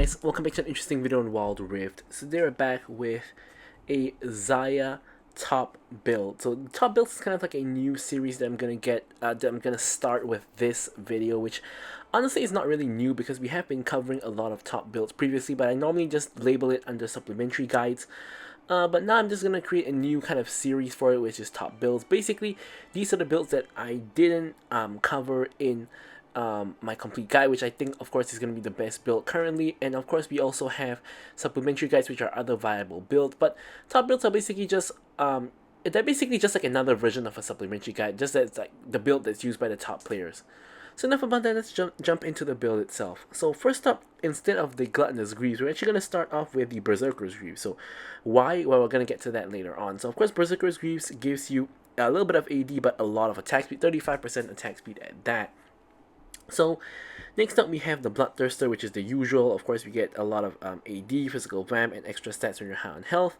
guys, welcome back to an interesting video on Wild Rift. So they're back with a Xayah top build. So top build is kind of like a new series that I'm gonna start with this video, which honestly is not really new because we have been covering a lot of top builds previously, but I normally just label it under supplementary guides. But now I'm just gonna create a new kind of series for it, which is top builds. Basically, these are the builds that I didn't cover in my complete guide, which I think of course is going to be the best build currently. And of course we also have supplementary guides, which are other viable builds. But top builds are basically just they're basically just like another version of a supplementary guide, just that it's like the build that's used by the top players. So enough about that, let's jump into the build itself. So first up, instead of the Gluttonous Greaves, we're actually going to start off with the Berserker's Greaves. So why? Well, we're going to get to that later on. So of course Berserker's Greaves gives you a little bit of AD but a lot of attack speed, 35% attack speed at that. So next up we have the Bloodthirster, which is the usual. Of course we get a lot of AD, physical vamp, and extra stats when you're high on health.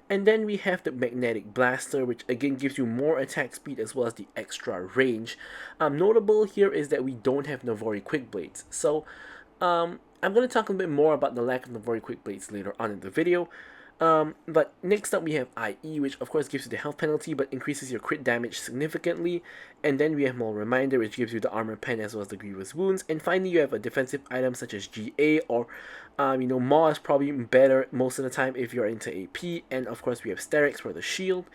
And then we have the Magnetic Blaster, which again gives you more attack speed as well as the extra range. Notable here is that we don't have Navori Quick Blades. So I'm going to talk a bit more about the lack of Navori Quick Blades later on in the video. But next up we have IE, which of course gives you the health penalty but increases your crit damage significantly. And then we have Maul Reminder, which gives you the armor pen as well as the grievous wounds. And finally you have a defensive item such as GA, or Maul is probably better most of the time if you're into AP. And of course we have Sterix for the shield.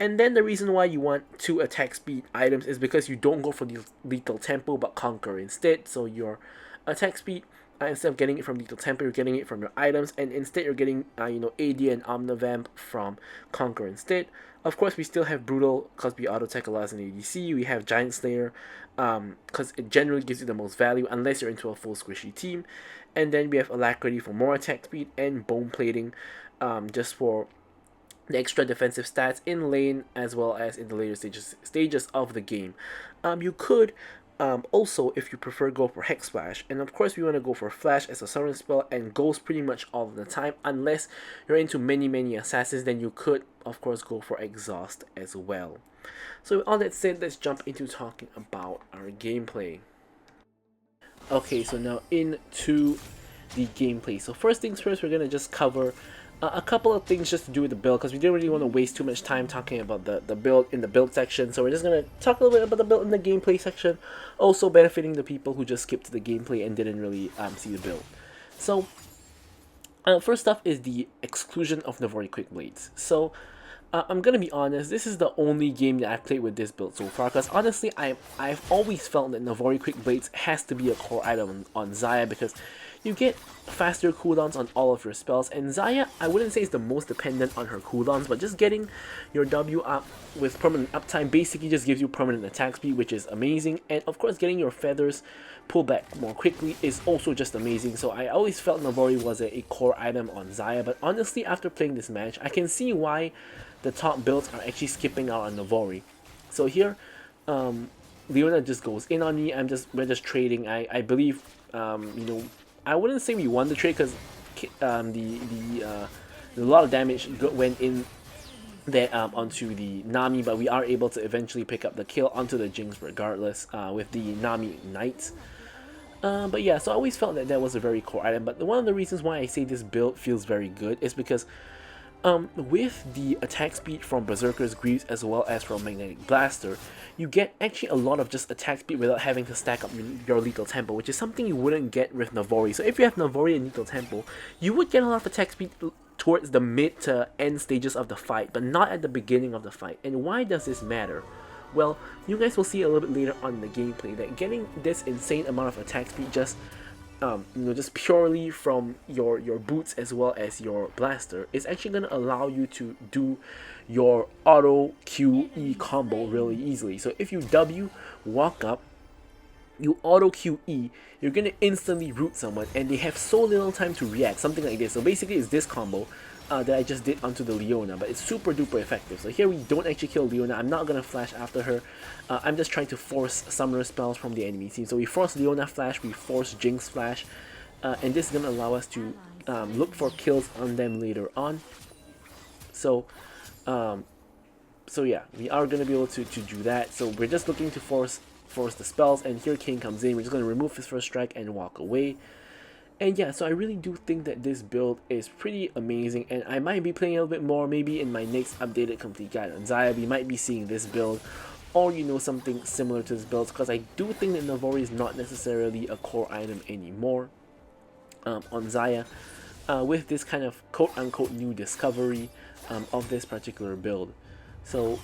And then the reason why you want 2 attack speed items is because you don't go for the lethal tempo but conquer instead. So your attack speed, instead of getting it from Lethal Tempo, you're getting it from your items, and instead you're getting AD and Omnivamp from Conquer instead. Of course, we still have Brutal because we auto attack a lot as an ADC. We have Giant Slayer because it generally gives you the most value unless you're into a full squishy team. And then we have Alacrity for more attack speed, and Bone Plating just for the extra defensive stats in lane as well as in the later stages of the game. You could also, if you prefer, go for Hex Splash, and of course we want to go for Flash as a summon spell and goes pretty much all of the time. Unless you're into many assassins, then you could of course go for Exhaust as well. So with all that said, let's jump into talking about our gameplay. Okay, so now into the gameplay. So first things first, we're gonna just cover a couple of things just to do with the build, because we didn't really want to waste too much time talking about the build in the build section. So we're just going to talk a little bit about the build in the gameplay section, also benefiting the people who just skipped to the gameplay and didn't really see the build. So first off is the exclusion of Navori Quick Blades. So I'm going to be honest, this is the only game that I've played with this build so far, because honestly I've always felt that Navori Quick Blades has to be a core item on Xayah, because you get faster cooldowns on all of your spells, and Xayah, I wouldn't say is the most dependent on her cooldowns, but just getting your W up with permanent uptime basically just gives you permanent attack speed, which is amazing. And of course getting your feathers pulled back more quickly is also just amazing. So I always felt Navori was a core item on Xayah, but honestly after playing this match, I can see why the top builds are actually skipping out on Navori. So here, Leona just goes in on me. We're just trading. I believe, I wouldn't say we won the trade because a lot of damage went in there onto the Nami, but we are able to eventually pick up the kill onto the Jinx regardless with the Nami Ignite. But yeah, so I always felt that was a very core item. But one of the reasons why I say this build feels very good is because with the attack speed from Berserker's Greaves as well as from Magnetic Blaster, you get actually a lot of just attack speed without having to stack up your Lethal Tempo, which is something you wouldn't get with Navori. So if you have Navori and Lethal Tempo, you would get a lot of attack speed towards the mid to end stages of the fight, but not at the beginning of the fight. And why does this matter? Well, you guys will see a little bit later on in the gameplay that getting this insane amount of attack speed just just purely from your boots as well as your blaster is actually going to allow you to do your auto QE combo really easily. So if you W, walk up, you auto QE, you're going to instantly root someone and they have so little time to react, something like this. So basically it's this combo that I just did onto the Leona, but it's super duper effective. So here we don't actually kill Leona. I'm not going to flash after her. I'm just trying to force summoner spells from the enemy team. So we force Leona flash, we force Jinx flash, and this is going to allow us to look for kills on them later on. So yeah, we are going to be able to do that. So we're just looking to force the spells, and here King comes in. We're just going to remove his first strike and walk away. And yeah, so I really do think that this build is pretty amazing, and I might be playing a little bit more. Maybe in my next updated complete guide on Xayah, we might be seeing this build, or something similar to this build, because I do think that Navori is not necessarily a core item anymore on Xayah, with this kind of quote-unquote new discovery of this particular build. So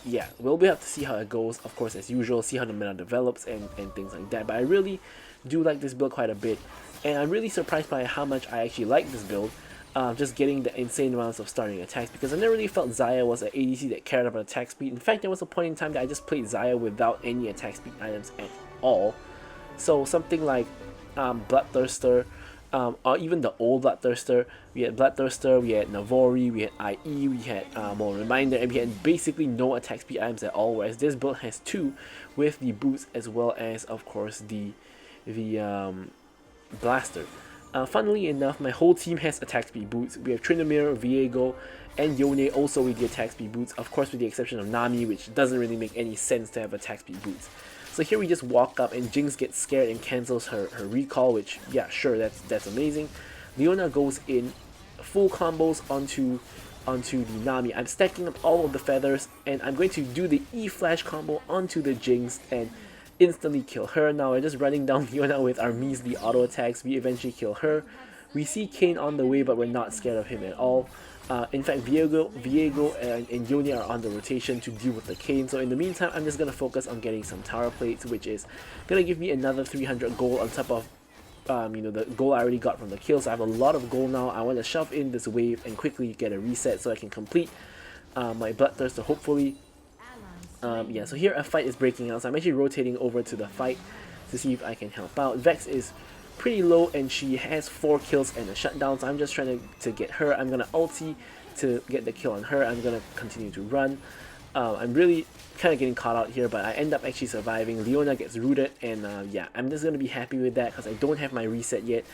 yeah, we'll have to see how it goes, of course, as usual, see how the meta develops and things like that. But I really do like this build quite a bit, and I'm really surprised by how much I actually like this build. Just getting the insane amounts of starting attacks, because I never really felt Xayah was an ADC that cared about attack speed. In fact, there was a point in time that I just played Xayah without any attack speed items at all. So something like Bloodthirster, or even the old Bloodthirster, we had Bloodthirster, we had Navori, we had IE, we had more Reminder, and we had basically no attack speed items at all, whereas this build has two, with the boots as well as, of course, the Blaster. Funnily enough, my whole team has attack speed boots. We have Tryndamere, Viego, and Yone also with the attack speed boots, of course with the exception of Nami, which doesn't really make any sense to have attack speed boots. So here we just walk up and Jinx gets scared and cancels her recall, which, yeah, sure, that's amazing. Leona goes in, full combos onto the Nami. I'm stacking up all of the feathers, and I'm going to do the E-Flash combo onto the Jinx and instantly kill her. Now we're just running down Leona with our measly auto attacks. We eventually kill her. We see Kayn on the way, but we're not scared of him at all. In fact, Viego and Yone are on the rotation to deal with the Kayn. So in the meantime, I'm just going to focus on getting some tower plates, which is going to give me another 300 gold on top of the gold I already got from the kill. So I have a lot of gold now. I want to shove in this wave and quickly get a reset so I can complete my Bloodthirster, hopefully. Yeah, so here a fight is breaking out, so I'm actually rotating over to the fight to see if I can help out. Vex is pretty low and she has 4 kills and a shutdown, so I'm just trying to get her. I'm gonna ulti to get the kill on her. I'm gonna continue to run. I'm really kind of getting caught out here, but I end up actually surviving. Leona gets rooted, and yeah, I'm just gonna be happy with that because I don't have my reset yet.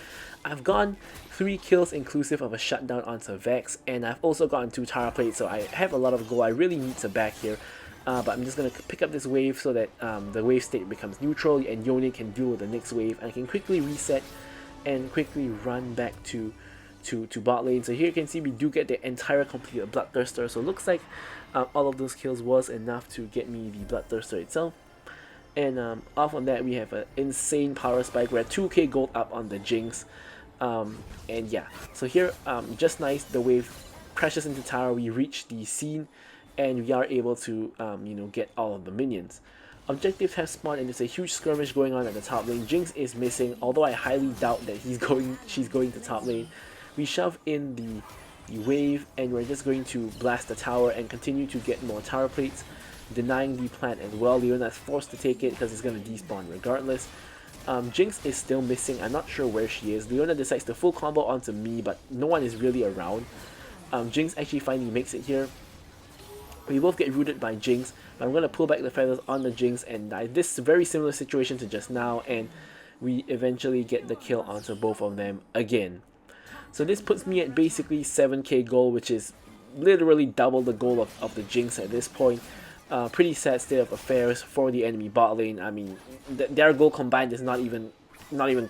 I've gone 3 kills inclusive of a shutdown onto Vex, and I've also gotten 2 tower plates, so I have a lot of gold. I really need to back here. But I'm just going to pick up this wave so that the wave state becomes neutral and Yone can deal with the next wave. And I can quickly reset and quickly run back to bot lane. So here you can see we do get the entire completed Bloodthirster. So it looks like all of those kills was enough to get me the Bloodthirster itself. And off on that we have an insane power spike. We're at 2k gold up on the Jinx. And yeah, so here just nice, the wave crashes into tower. We reach the scene, and we are able to, get all of the minions. Objectives have spawned, and there's a huge skirmish going on at the top lane. Jinx is missing, although I highly doubt that she's going to top lane. We shove in the wave, and we're just going to blast the tower and continue to get more tower plates, denying the plant as well. Leona is forced to take it because it's going to despawn regardless. Jinx is still missing. I'm not sure where she is. Leona decides to full combo onto me, but no one is really around. Jinx actually finally makes it here. We both get rooted by Jinx, but I'm going to pull back the feathers on the Jinx and die. This is a very similar situation to just now, and we eventually get the kill onto both of them again. So this puts me at basically 7k gold, which is literally double the goal of the Jinx at this point. Pretty sad state of affairs for the enemy bot lane. I mean, their goal combined is not even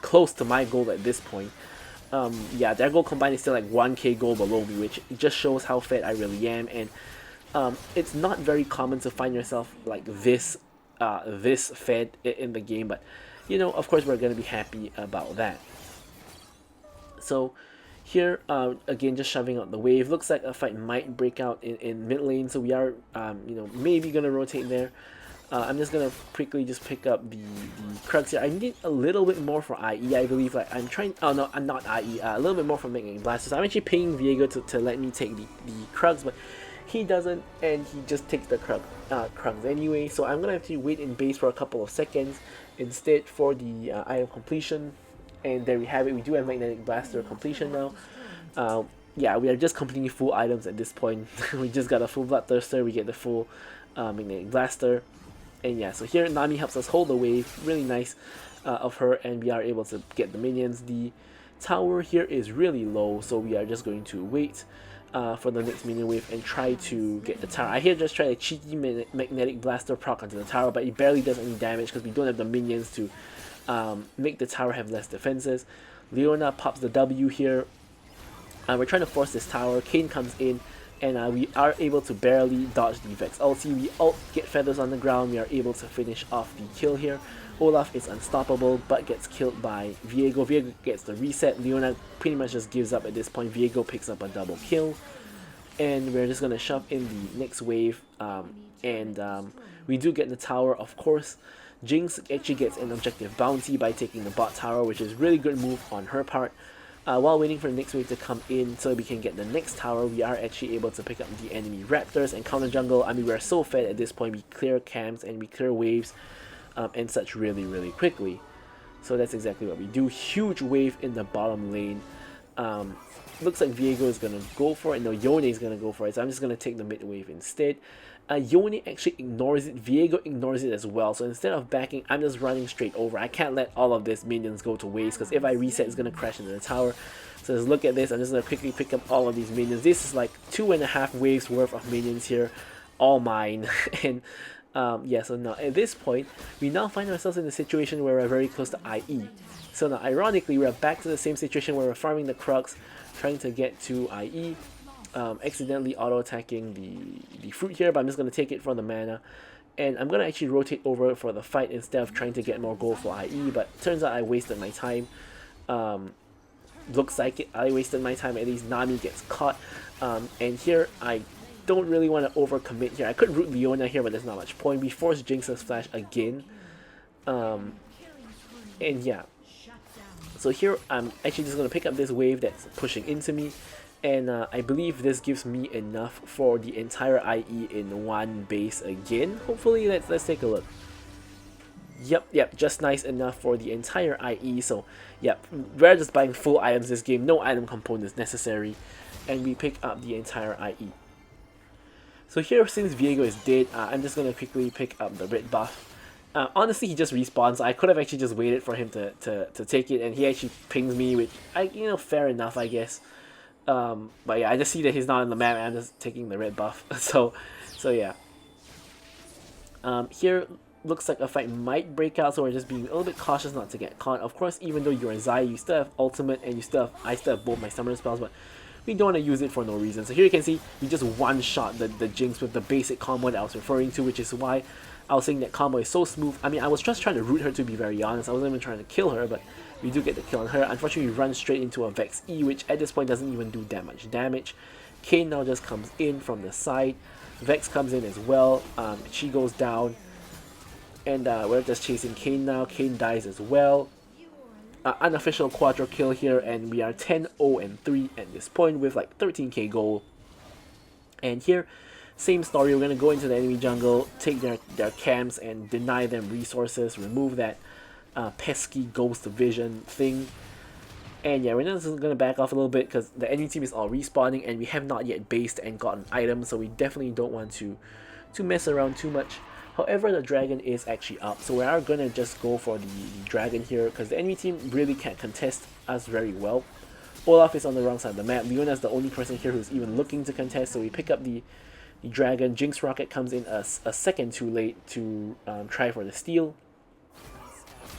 close to my goal at this point. Yeah, their goal combined is still like 1k gold below me, which just shows how fed I really am. And it's not very common to find yourself like this fed in the game, but of course we're gonna be happy about that. So here again, just shoving out the wave. Looks like a fight might break out in mid lane, so we are maybe gonna rotate there. I'm just gonna quickly just pick up the Krugs here. I need a little bit more for IE, I believe. Like I'm trying. Oh no, I'm not IE. A little bit more for making blasters. I'm actually paying Viego to let me take the Krugs, but he doesn't, and he just takes the Krugs anyway. So I'm gonna have to wait in base for a couple of seconds instead for the item completion. And there we have it. We do have magnetic blaster completion now. Yeah, we are just completing full items at this point. We just got a full Bloodthirster. We get the full magnetic blaster. And yeah, so here Nami helps us hold the wave. Really nice of her, and we are able to get the minions. The tower here is really low, so we are just going to wait for the next minion wave and try to get the tower. I here just try a cheeky magnetic blaster proc onto the tower, but it barely does any damage because we don't have the minions to make the tower have less defenses. Leona pops the W here. We're trying to force this tower. Kayn comes in, and we are able to barely dodge the Vex ulti. We ult, get feathers on the ground. We are able to finish off the kill here. Olaf is unstoppable, but gets killed by Viego. Viego gets the reset. Leona pretty much just gives up at this point. Viego picks up a double kill. And we're just going to shove in the next wave. We do get the tower, of course. Jinx actually gets an objective bounty by taking the bot tower, which is really good move on her part. While waiting for the next wave to come in so we can get the next tower, we are actually able to pick up the enemy raptors and counter jungle. I mean, we're so fed at this point. We clear camps and we clear waves and such really quickly. So that's exactly what we do. Huge wave in the bottom lane. Looks like Viego is going to go for it. No, Yone is going to go for it. So I'm just going to take the mid wave instead. Yone actually ignores it. Viego ignores it as well. So instead of backing, I'm just running straight over. I can't let all of this minions go to waste because if I reset, it's going to crash into the tower. So let's look at this. I'm just going to quickly pick up all of these minions. This is like 2.5 waves worth of minions here. All mine. And yeah, so now at this point, we now find ourselves in a situation where we're very close to IE. So now ironically, we're back to the same situation where we're farming the Crux, trying to get to IE. Accidentally auto-attacking the fruit here, but I'm just going to take it for the mana. And I'm going to actually rotate over for the fight instead of trying to get more gold for IE, but turns out I wasted my time. Looks like I wasted my time, at least Nami gets caught. And here, I don't really want to overcommit here. I could root Leona here, but there's not much point. We force Jinx's flash again. And yeah. So here, I'm actually just going to pick up this wave that's pushing into me. And I believe this gives me enough for the entire IE in one base again. Hopefully, let's take a look. Yep, just nice enough for the entire IE. So, yep, we're just buying full items this game. No item components necessary. And we pick up the entire IE. So here, since Viego is dead, I'm just going to quickly pick up the red buff. Honestly, he just respawns. I could have actually just waited for him to take it. And he actually pings me, which, fair enough, I guess. But yeah, I just see that he's not on the map and I'm just taking the red buff. so yeah. Here looks like a fight might break out, so we're just being a little bit cautious not to get caught. Of course, even though you're Xayah, you still have ultimate and I still have both my summoner spells, but we don't want to use it for no reason. So here you can see we just one-shot the Jinx with the basic combo that I was referring to, which is why I was saying that combo is so smooth. I mean, I was just trying to root her, to be very honest. I wasn't even trying to kill her, but we do get the kill on her. Unfortunately, we run straight into a Vex E, which at this point doesn't even do that much damage. Kayn now just comes in from the side. Vex comes in as well. She goes down. And we're just chasing Kayn now. Kayn dies as well. Unofficial quadro kill here, and we are 10-0-3 at this point with like 13k gold. And here, same story. We're going to go into the enemy jungle, take their camps and deny them resources, remove that pesky ghost vision thing. And yeah, we're just going to back off a little bit because the enemy team is all respawning and we have not yet based and gotten items, so we definitely don't want to mess around too much. However, the dragon is actually up, so we are going to just go for the dragon here because the enemy team really can't contest us very well. Olaf is on the wrong side of the map. Leona is the only person here who's even looking to contest, so we pick up the dragon. Jinx Rocket comes in a second too late to try for the steal.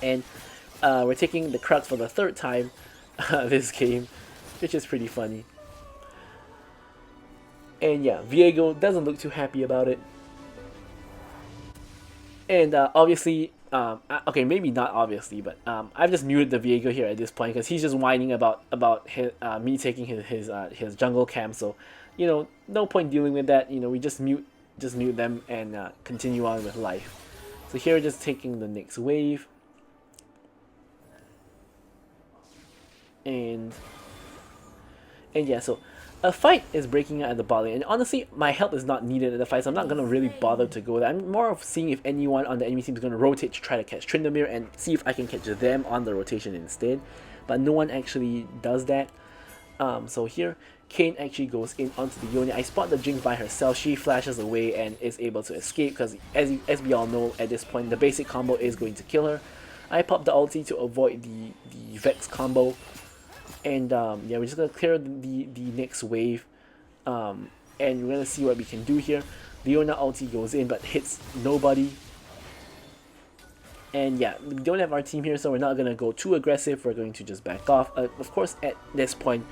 And we're taking the Crux for the third time this game, which is pretty funny. And yeah, Viego doesn't look too happy about it. And obviously, okay, maybe not obviously, but I've just muted the Viego here at this point because he's just whining about his, me taking his jungle camp. So, no point dealing with that. We just mute them and continue on with life. So here, we're just taking the next wave. And yeah, so a fight is breaking out at the bot lane, and honestly, my help is not needed in the fight, so I'm not going to really bother to go there. I'm more of seeing if anyone on the enemy team is going to rotate to try to catch Tryndamere and see if I can catch them on the rotation instead. But no one actually does that. So here, Kayn actually goes in onto the Yone. I spot the Jinx by herself. She flashes away and is able to escape because as we all know at this point, the basic combo is going to kill her. I pop the ulti to avoid the Vex combo. And yeah, we're just going to clear the next wave. And we're going to see what we can do here. Leona ulti goes in but hits nobody. And yeah, we don't have our team here, so we're not going to go too aggressive. We're going to just back off. Of course, at this point,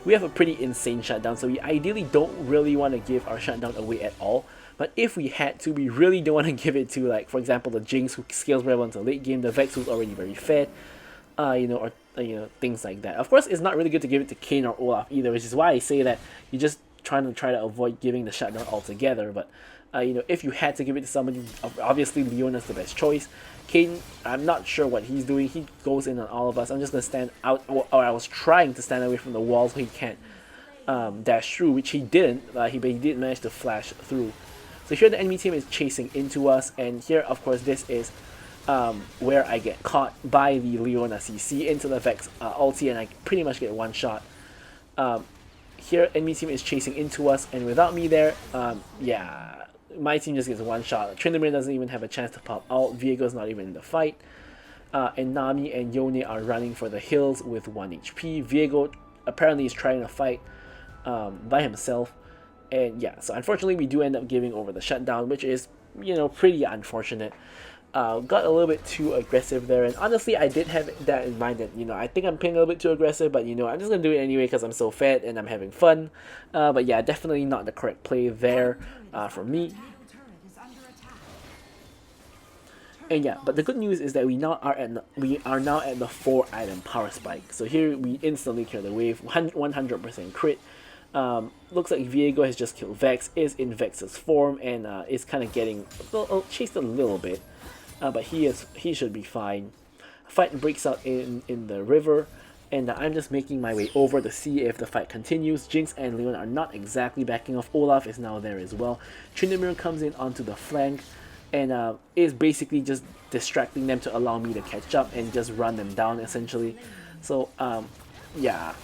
we have a pretty insane shutdown, so we ideally don't really want to give our shutdown away at all. But if we had to, we really don't want to give it to, like, for example, the Jinx, who scales very well into late game, the Vex, who's already very fed, or things like that. Of course, it's not really good to give it to Kayn or Olaf either, which is why I say that you're just trying to avoid giving the shutdown altogether. But if you had to give it to somebody, obviously Leona's the best choice. Kayn, I'm not sure what he's doing. He goes in on all of us. I'm just gonna stand out, or I was trying to stand away from the wall so he can't dash through, which he didn't. But he did manage to flash through. So here the enemy team is chasing into us, and here, of course, this is where I get caught by the Leona CC into the Vex ulti, and I pretty much get one shot. Here, enemy team is chasing into us, and without me there, yeah, my team just gets one shot. Tryndamere doesn't even have a chance to pop out. Viego's not even in the fight. And Nami and Yone are running for the hills with 1 HP. Viego apparently is trying to fight by himself. And yeah, so unfortunately we do end up giving over the shutdown, which is, pretty unfortunate. Got a little bit too aggressive there, and honestly I did have that in mind that, I think I'm playing a little bit too aggressive, but I'm just gonna do it anyway because I'm so fed and I'm having fun. But yeah, definitely not the correct play there for me. And yeah, but the good news is that we are now at the 4 item power spike. So here we instantly clear the wave, 100% crit. Looks like Viego has just killed Vex, is in Vex's form, and is kind of getting chased a little bit, but he should be fine. Fight breaks out in the river, and I'm just making my way over to see if the fight continues. Jinx and Leon are not exactly backing off. Olaf is now there as well. Tryndamere comes in onto the flank, and is basically just distracting them to allow me to catch up and just run them down essentially. So yeah,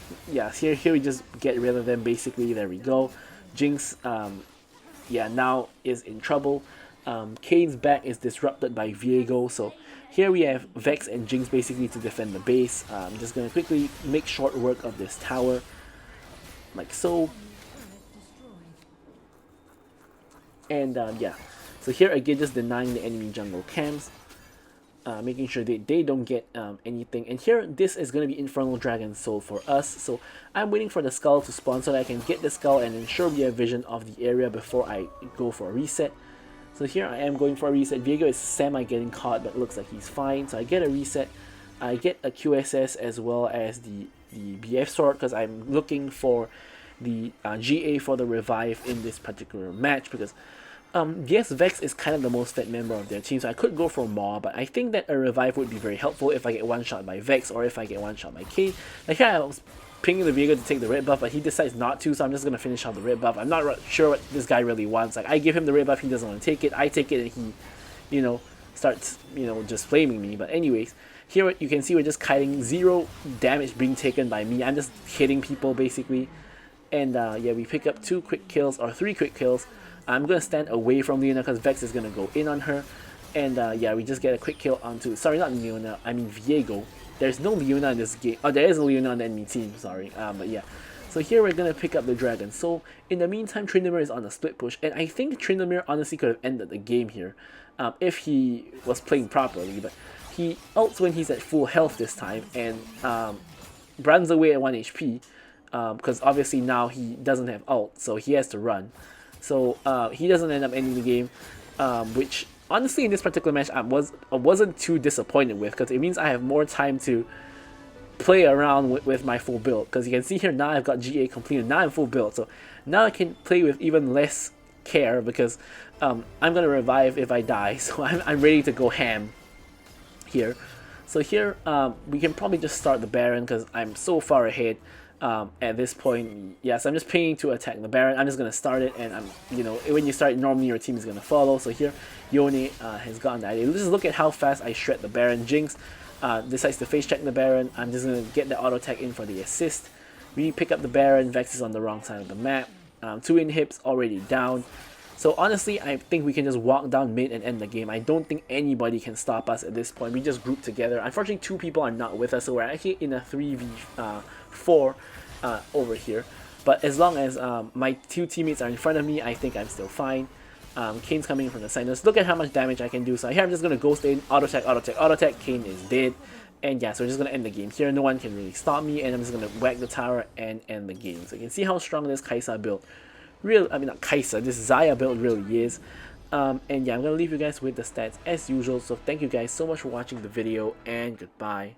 here we just get rid of them basically. There we go. Jinx now is in trouble. Kayn's back is disrupted by Viego, so here we have Vex and Jinx basically to defend the base. I'm just gonna quickly make short work of this tower like so. And yeah, so here again, just denying the enemy jungle camps, making sure they don't get anything. And here, this is going to be Infernal Dragon Soul for us. So I'm waiting for the skull to spawn so that I can get the skull and ensure we have vision of the area before I go for a reset. So here I am going for a reset. Viego is semi getting caught, but it looks like he's fine. So I get a reset. I get a QSS as well as the BF sword because I'm looking for the GA for the revive in this particular match, because yes, Vex is kind of the most fed member of their team, so I could go for Maw, but I think that a revive would be very helpful if I get one shot by Vex or if I get one shot by Kayn. Like here I was pinging the Viego to take the red buff, but he decides not to, so I'm just going to finish out the red buff. I'm not sure what this guy really wants. Like, I give him the red buff, he doesn't want to take it, I take it, and he, starts, just flaming me. But anyways, here you can see we're just kiting, 0 damage being taken by me. I'm just hitting people basically. And yeah, we pick up 2 quick kills, or 3 quick kills. I'm going to stand away from Leona because Vex is going to go in on her. And yeah, we just get a quick kill onto, sorry, not Leona, I mean Viego. There's no Leona in this game. Oh, there is a Leona on the enemy team, sorry. But yeah. So here we're going to pick up the Dragon Soul. In the meantime, Tryndamere is on a split push. And I think Tryndamere honestly could have ended the game here if he was playing properly. But he ults when he's at full health this time. And runs away at 1 HP. Because obviously now he doesn't have ult. So he has to run. So he doesn't end up ending the game. Which honestly in this particular match I wasn't too disappointed with, because it means I have more time to play around with my full build. Because you can see here now I've got GA completed, now I'm full build, so now I can play with even less care, because I'm gonna revive if I die, so I'm ready to go ham here. So here we can probably just start the Baron because I'm so far ahead at this point. Yes, I'm just paying to attack the Baron. I'm just gonna start it, and when you start, normally your team is gonna follow. So here Yone has gotten the idea. Let's just look at how fast I shred the Baron. Jinx decides to face check the Baron. I'm just gonna get the auto attack in for the assist. We pick up the Baron. Vex is on the wrong side of the map. 2 inhibs already down. So honestly, I think we can just walk down mid and end the game. I don't think anybody can stop us at this point. We just group together. Unfortunately, 2 people are not with us, so we're actually in a 3v4 over here. But as long as my 2 teammates are in front of me, I think I'm still fine. Kane's coming from the side. Let's look at how much damage I can do. So here I'm just going to Ghost in, auto attack, auto attack, auto attack. Kane is dead. And yeah, so we're just going to end the game here. No one can really stop me. And I'm just going to whack the tower and end the game. So you can see how strong this Xayah build not Xayah, this Xayah build really is. And yeah, I'm going to leave you guys with the stats as usual. So thank you guys so much for watching the video, and goodbye.